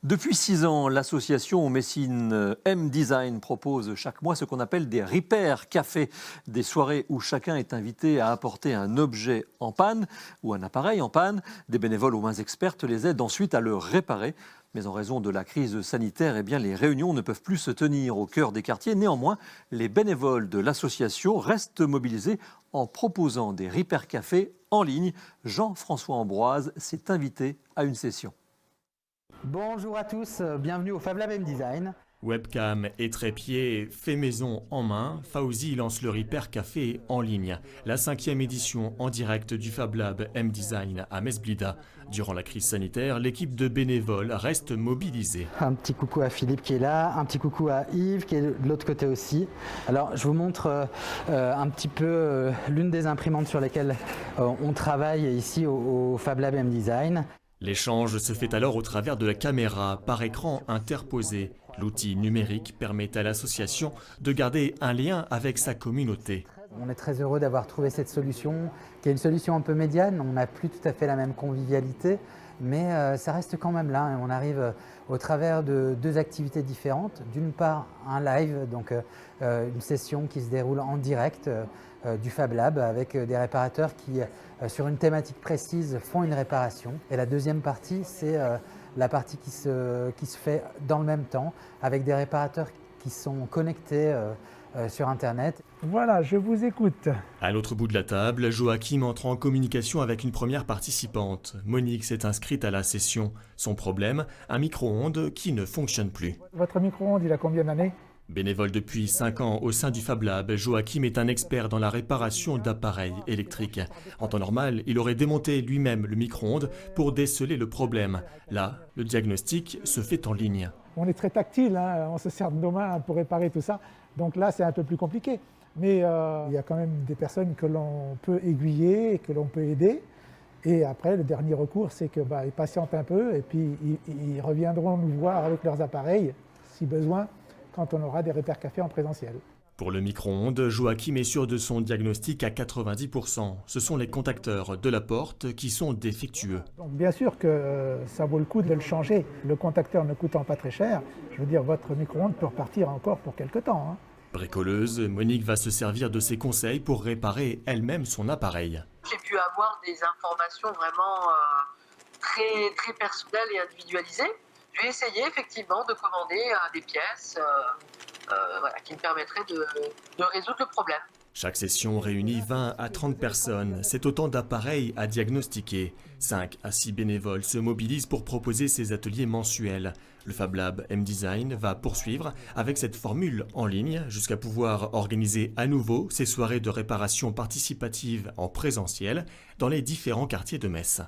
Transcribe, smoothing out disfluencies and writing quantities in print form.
Depuis 6 ans, l'association messine M-Design propose chaque mois ce qu'on appelle des repair cafés, des soirées où chacun est invité à apporter un objet en panne ou un appareil en panne. Des bénévoles aux mains expertes les aident ensuite à le réparer. Mais en raison de la crise sanitaire, les réunions ne peuvent plus se tenir au cœur des quartiers. Néanmoins, les bénévoles de l'association restent mobilisés en proposant des repair cafés en ligne. Jean-François Ambroise s'est invité à une session. Bonjour à tous, bienvenue au Fab Lab M-Design. Webcam et trépied fait maison en main, Fawzi lance le Repair Café en ligne. La 5e édition en direct du Fab Lab M-Design à Mesblida. Durant la crise sanitaire, l'équipe de bénévoles reste mobilisée. Un petit coucou à Philippe qui est là, un petit coucou à Yves qui est de l'autre côté aussi. Alors je vous montre un petit peu l'une des imprimantes sur lesquelles on travaille ici au Fab Lab M-Design. L'échange se fait alors au travers de la caméra par écran interposé. L'outil numérique permet à l'association de garder un lien avec sa communauté. On est très heureux d'avoir trouvé cette solution, qui est une solution un peu médiane. On n'a plus tout à fait la même convivialité, mais ça reste quand même là. On arrive au travers de deux activités différentes. D'une part, un live, donc une session qui se déroule en direct du Fab Lab avec des réparateurs qui, sur une thématique précise, font une réparation. Et la deuxième partie, c'est la partie qui se fait dans le même temps avec des réparateurs qui sont connectés sur Internet. Voilà, je vous écoute. À l'autre bout de la table, Joachim entre en communication avec une première participante. Monique s'est inscrite à la session. Son problème, un micro-ondes qui ne fonctionne plus. Votre micro-ondes, il a combien d'années ? Bénévole depuis 5 ans au sein du Fab Lab, Joachim est un expert dans la réparation d'appareils électriques. En temps normal, il aurait démonté lui-même le micro-ondes pour déceler le problème. Là, le diagnostic se fait en ligne. On est très tactile, hein, on se sert de nos mains pour réparer tout ça. Donc là, c'est un peu plus compliqué. Mais il y a quand même des personnes que l'on peut aiguiller et que l'on peut aider. Et après, le dernier recours, c'est qu'ils patientent un peu et puis ils reviendront nous voir avec leurs appareils, si besoin, quand on aura des repair cafés en présentiel. Pour le micro-ondes, Joachim est sûr de son diagnostic à 90%. Ce sont les contacteurs de la porte qui sont défectueux. Donc bien sûr que ça vaut le coup de le changer. Le contacteur ne coûtant pas très cher, je veux dire, votre micro-ondes peut repartir encore pour quelque temps, hein. Bricoleuse, Monique va se servir de ses conseils pour réparer elle-même son appareil. J'ai pu avoir des informations vraiment très personnelles et individualisées. Je vais essayer effectivement de commander des pièces qui me permettraient de résoudre le problème. Chaque session réunit 20 à 30 personnes. C'est autant d'appareils à diagnostiquer. 5 à 6 bénévoles se mobilisent pour proposer ces ateliers mensuels. Le Fab Lab M-Design va poursuivre avec cette formule en ligne jusqu'à pouvoir organiser à nouveau ces soirées de réparation participative en présentiel dans les différents quartiers de Metz.